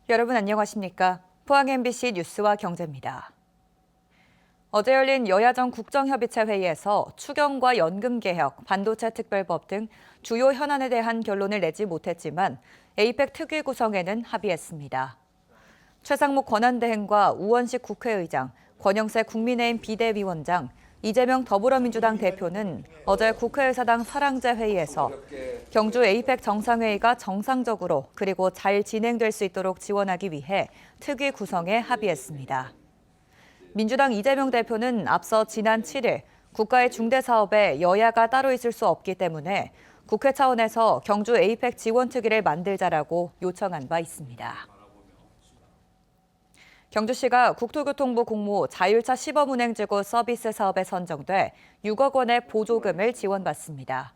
여러분 안녕하십니까? 포항 MBC 뉴스와 경제입니다. 어제 열린 여야정 국정협의체 회의에서 추경과 연금개혁, 반도체 특별법 등 주요 현안에 대한 결론을 내지 못했지만 에이펙 특위 구성에는 합의했습니다. 최상목 권한대행과 우원식 국회의장, 권영세 국민의힘 비대위원장, 이재명 더불어민주당 대표는 어제 국회의사당 사랑제 회의에서 경주 에이펙 정상회의가 정상적으로 그리고 잘 진행될 수 있도록 지원하기 위해 특위 구성에 합의했습니다. 민주당 이재명 대표는 앞서 지난 7일 국가의 중대사업에 여야가 따로 있을 수 없기 때문에 국회 차원에서 경주 에이펙 지원특위를 만들자라고 요청한 바 있습니다. 경주시가 국토교통부 공모 자율차 시범운행지구 서비스 사업에 선정돼 6억 원의 보조금을 지원받습니다.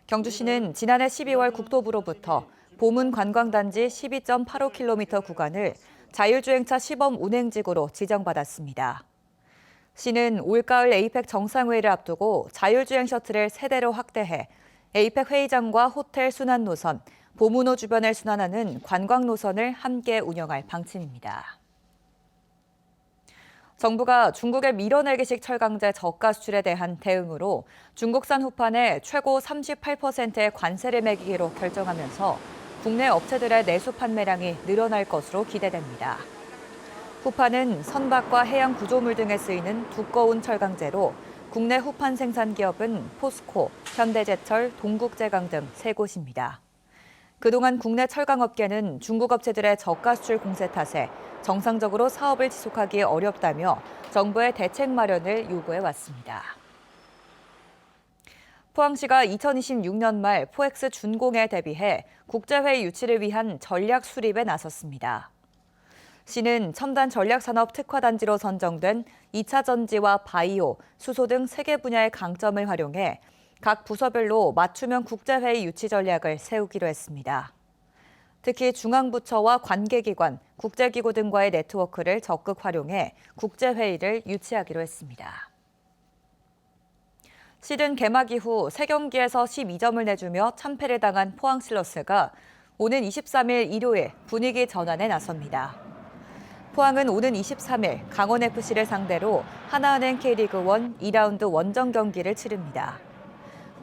경주시는 지난해 12월 국토부로부터 보문 관광단지 12.85km 구간을 자율주행차 시범운행지구로 지정받았습니다. 시는 올가을 에이펙 정상회의를 앞두고 자율주행 셔틀을 3대로 확대해 에이펙 회의장과 호텔 순환 노선, 보문호 주변을 순환하는 관광 노선을 함께 운영할 방침입니다. 정부가 중국의 밀어내기식 철강제 저가 수출에 대한 대응으로 중국산 후판에 최고 38%의 관세를 매기기로 결정하면서 국내 업체들의 내수 판매량이 늘어날 것으로 기대됩니다. 후판은 선박과 해양 구조물 등에 쓰이는 두꺼운 철강제로 국내 후판 생산 기업은 포스코, 현대제철, 동국제강 등 3곳입니다. 그동안 국내 철강업계는 중국 업체들의 저가 수출 공세 탓에 정상적으로 사업을 지속하기 어렵다며 정부의 대책 마련을 요구해왔습니다. 포항시가 2026년 말 포엑스 준공에 대비해 국제회의 유치를 위한 전략 수립에 나섰습니다. 시는 첨단 전략산업 특화단지로 선정된 2차 전지와 바이오, 수소 등 3개 분야의 강점을 활용해 각 부서별로 맞춤형 국제회의 유치 전략을 세우기로 했습니다. 특히 중앙부처와 관계기관, 국제기구 등과의 네트워크를 적극 활용해 국제회의를 유치하기로 했습니다. 시즌 개막 이후 3경기에서 12점을 내주며 참패를 당한 포항 실러스가 오는 23일 일요일 분위기 전환에 나섭니다. 포항은 오는 23일 강원FC를 상대로 하나은행 K리그1 2라운드 원정 경기를 치릅니다.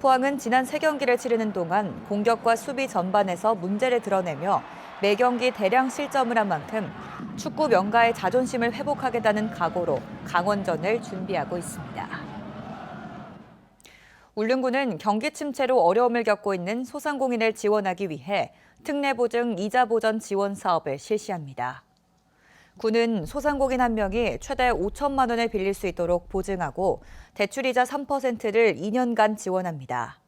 포항은 지난 3경기를 치르는 동안 공격과 수비 전반에서 문제를 드러내며 매 경기 대량 실점을 한 만큼 축구 명가의 자존심을 회복하겠다는 각오로 강원전을 준비하고 있습니다. 울릉군은 경기 침체로 어려움을 겪고 있는 소상공인을 지원하기 위해 특례보증 이자보전 지원 사업을 실시합니다. 군은 소상공인 한 명이 최대 5천만 원을 빌릴 수 있도록 보증하고 대출이자 3%를 2년간 지원합니다.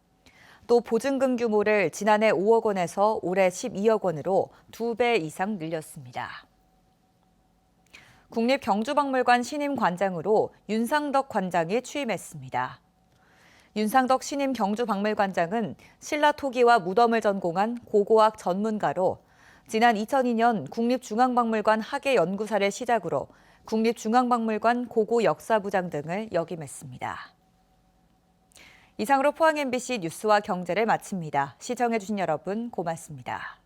또 보증금 규모를 지난해 5억 원에서 올해 12억 원으로 2배 이상 늘렸습니다. 국립경주박물관 신임 관장으로 윤상덕 관장이 취임했습니다. 윤상덕 신임 경주박물관장은 신라 토기와 무덤을 전공한 고고학 전문가로 지난 2002년 국립중앙박물관 학예연구사를 시작으로 국립중앙박물관 고고역사부장 등을 역임했습니다. 이상으로 포항 MBC 뉴스와 경제를 마칩니다. 시청해주신 여러분 고맙습니다.